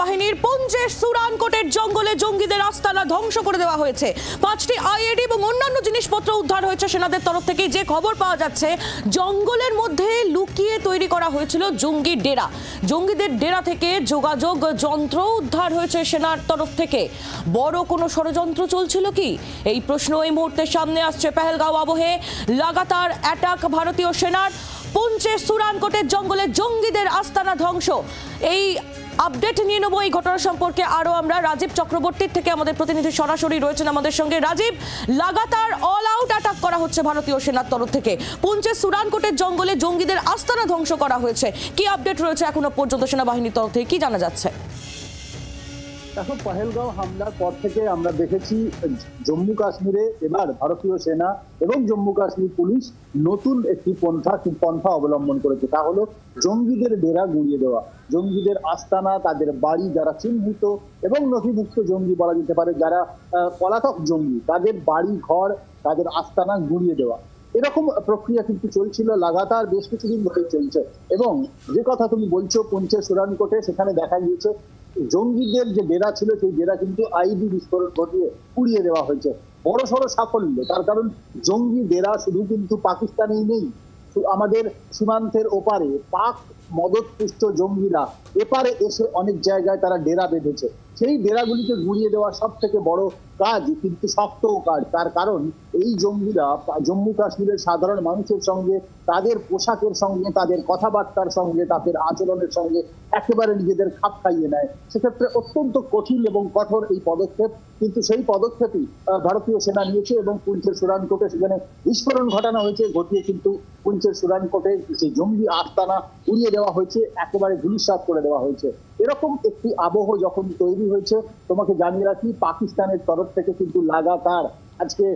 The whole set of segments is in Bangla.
সেনাবাহিনীর পুঞ্চের সুরানকোটের জঙ্গলে জঙ্গিদের আস্তানা ধ্বংস করে দেওয়া হয়েছে। 5টি আইইডি এবং অন্যান্য জিনিসপত্র উদ্ধার হয়েছে সেনাদের তরফ থেকে। যে খবর পাওয়া যাচ্ছে, জঙ্গলের মধ্যে লুকিয়ে তৈরি করা হয়েছিল জঙ্গির ডেরা। জঙ্গিদের ডেরা থেকে যোগাযোগ যন্ত্র উদ্ধার হয়েছে সেনার তরফ থেকে। বড় কোনো ষড়যন্ত্র চলছিল কি, এই প্রশ্ন এই মুহূর্তে সামনে আসছে। পেহেলগাঁও আবহে লাগাতার অ্যাটাক ভারতীয় সেনার। পুঞ্চের সুরানকোটের জঙ্গলে জঙ্গিদের আস্তানা ধ্বংস। এই আপডেট নিয়ে নেব এই ঘটনা সম্পর্কে আরো আমরা। রাজীব চক্রবর্তীর থেকে আমাদের প্রতিনিধি সরাসরি রয়েছেন আমাদের সঙ্গে। রাজীব, লাগাতার অল আউট অ্যাটাক করা হচ্ছে ভারতীয় সেনার তরফ থেকে। পুঞ্চের সুরানকোটের জঙ্গলে জঙ্গিদের আস্তানা ধ্বংস করা হয়েছে। কি আপডেট রয়েছে এখনো পর্যন্ত সেনাবাহিনীর তরফ থেকে, কি জানা যাচ্ছে? দেখো, পহেলগাঁও হামলার পর থেকে আমরা দেখেছি জম্মু কাশ্মীরে এবার ভারতীয় সেনা এবং জম্মু কাশ্মীর পুলিশ নতুন একটি পন্থা অবলম্বন করেছে। তা হলো জঙ্গিদের ডেরা গুঁড়িয়ে দেওয়া, জঙ্গিদের আস্তানা, তাদের বাড়ি, যারা চিহ্নিত এবং নথিভুক্ত জঙ্গি বলা যেতে পারে, যারা পলাতক জঙ্গি, তাদের বাড়ি ঘর, তাদের আস্তানা গুঁড়িয়ে দেওয়া। এরকম প্রক্রিয়া কিন্তু চলছিল লাগাতার, বেশ কিছুদিন ধরে চলছে। এবং যে কথা তুমি বলছো পুঞ্চের সুরানকোটে, সেখানে দেখা গিয়েছে জঙ্গিদের যে ডেরা ছিল সেই ডেরা কিন্তু আইডি বিস্ফোরণ ঘটিয়ে উড়িয়ে দেওয়া হয়েছে। বড় সড় সাফল্য, তার কারণ জঙ্গি ডেরা শুধু কিন্তু পাকিস্তানেই নেই, আমাদের সীমান্তের ওপারে পাক মদতপুষ্ট জঙ্গিরা এপারে এসে অনেক জায়গায় তারা ডেরা বেঁধেছে। সেই ডেরাগুলিকে গুঁড়িয়ে দেওয়া সব থেকে বড় কাজ, কিন্তু শক্তও কাজ। তার কারণ এই জঙ্গিরা জম্মু কাশ্মীরের সাধারণ মানুষের সঙ্গে, তাদের পোশাকের সঙ্গে, তাদের কথাবার্তার সঙ্গে, তাদের আচরণের সঙ্গে একেবারে নিজেদের খাপ খাইয়ে নেয়। সেক্ষেত্রে অত্যন্ত কঠিন এবং কঠোর এই পদক্ষেপ, কিন্তু সেই পদক্ষেপই ভারতীয় সেনা নিয়েছে এবং পুঞ্চের সুরানকোটে সেখানে বিস্ফোরণ ঘটানো হয়েছে। ঘটিয়ে কিন্তু পুঞ্চের সুরানকোটে সেই জঙ্গি আস্তানা উড়িয়ে দেওয়া হয়েছে, একেবারে ধূলিসাৎ করে দেওয়া হয়েছে। এরকম একটি আবহ যখন তৈরি হয়েছে, তোমাকে জানিয়ে রাখি, পাকিস্তানের তরফ থেকে কিন্তু লাগাতার আজকে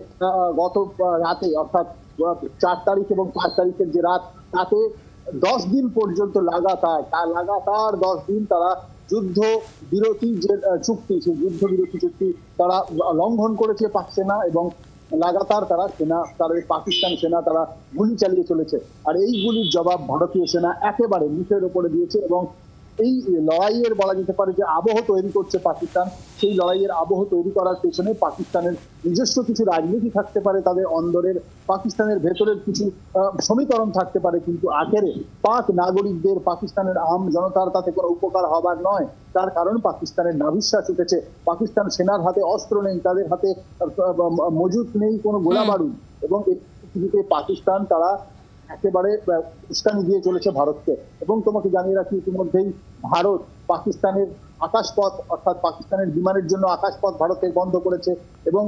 গত রাতে, অর্থাৎ 4 তারিখ এবং 5 তারিখের যে রাত, তাতে 10 দিন পর্যন্ত লাগাতার 10 দিন তারা যুদ্ধ বিরতি যে চুক্তি, সেই যুদ্ধ বিরতি চুক্তি তারা লঙ্ঘন করেছে পাক সেনা। এবং লাগাতার পাকিস্তান সেনা তারা গুলি চালিয়ে চলেছে। আর এই গুলির জবাব ভারতীয় সেনা একেবারে মুখের উপরে দিয়েছে। এবং এই লড়াইয়ের বলা যেতে পারে যে আবহ তৈরি করছে পাকিস্তান, সেই লড়াইয়ের আবহ তৈরি করার পেছনে পাকিস্তানের নিজস্ব কিছু রাজনীতি থাকতে পারে, তাদের অন্দরের পাকিস্তানের ভেতরের কিছু সমীকরণ থাকতে পারে, কিন্তু আখেরে পাক নাগরিকদের, পাকিস্তানের আম জনতার তাতে কোনো উপকার হবার নয়। তার কারণ পাকিস্তানের নাভিশ্বাস উঠেছে, পাকিস্তান সেনার হাতে অস্ত্র নেই, তাদের হাতে মজুত নেই কোনো গোলা বারুদ। এবং এই পৃথিবীতে পাকিস্তান তারা একেবারে উস্কানি দিয়ে চলেছে ভারতকে। এবং তোমাকে জানিয়ে রাখি, ইতিমধ্যেই ভারত পাকিস্তানের আকাশপথ, অর্থাৎ পাকিস্তানের বিমানের জন্য আকাশপথ ভারতের বন্ধ করেছে এবং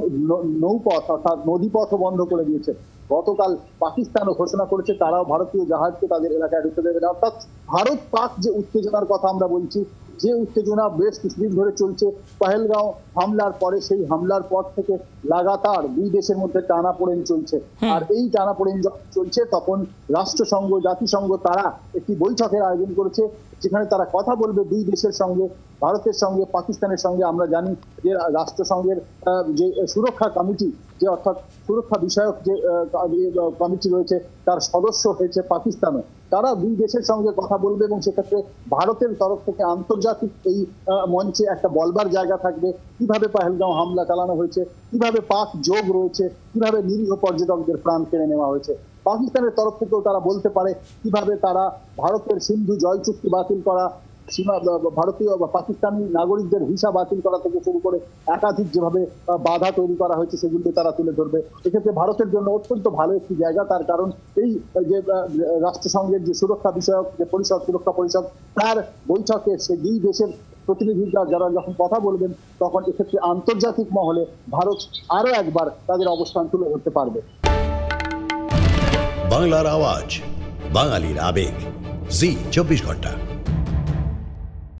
নৌপথ অর্থাৎ নদীপথও বন্ধ করে দিয়েছে। গতকাল পাকিস্তানও ঘোষণা করেছে তারাও ভারতীয় জাহাজকে তাদের এলাকায় ঢুকতে দেবে না। অর্থাৎ ভারত পাক যে উত্তেজনার কথা আমরা বলছি, যে উত্তেজনা বেশ কিছুদিন ধরে চলছে পহেলগাঁও হামলার পরে, সেই হামলার পর থেকে লাগাতার দুই দেশের মধ্যে টানাপোড়েন চলছে। আর এই টানাপোড়েন যখন চলছে, তখন রাষ্ট্রসংঘ, জাতিসংঘ তারা একটি বৈঠকের আয়োজন করেছে, যেখানে তারা কথা বলবে দুই দেশের সঙ্গে, ভারতের সঙ্গে, পাকিস্তানের সঙ্গে। আমরা জানি যে রাষ্ট্রসংঘের যে সুরক্ষা কমিটি, যে অর্থাৎ সুরক্ষা বিষয়ক যে কমিটি রয়েছে, তার সদস্য হয়েছে পাকিস্তানও। তারা দুই দেশের সঙ্গে কথা বলবে এবং সেক্ষেত্রে ভারতের তরফ থেকে আন্তর্জাতিক এই মঞ্চে একটা বলবার জায়গা থাকবে, কিভাবে পহেলগাঁও হামলা চালানো হয়েছে, কিভাবে পাক যোগ রয়েছে, কিভাবে নিরীহ পর্যটকদের প্রাণ কেড়ে নেওয়া হয়েছে। পাকিস্তানের তরফ থেকেও তারা বলতে পারে কিভাবে তারা ভারতের সিন্ধু জল চুক্তি বাতিল করা, ভারতীয় বা পাকিস্তানি নাগরিকদের ভিসা বাতিল করা থেকে শুরু করে একাধিক যেভাবে বাধা তৈরি করা হয়েছে, সেগুলো তারা তুলে ধরবে। এক্ষেত্রে ভারতের জন্য অত্যন্ত ভালো একটি জায়গা। তার কারণ এই যে রাষ্ট্রসংঘের যে সুরক্ষা বিষয়ক যে পরিষদ, সুরক্ষা পরিষদ, তার বৈঠকে সে দুই দেশের প্রতিনিধিরা যারা যখন কথা বলবেন, তখন এক্ষেত্রে আন্তর্জাতিক মহলে ভারত আরো একবার তাদের অবস্থান তুলে ধরতে পারবে। বাংলার আওয়াজ, বাঙালির আবেগ, জি 24 ঘন্টা।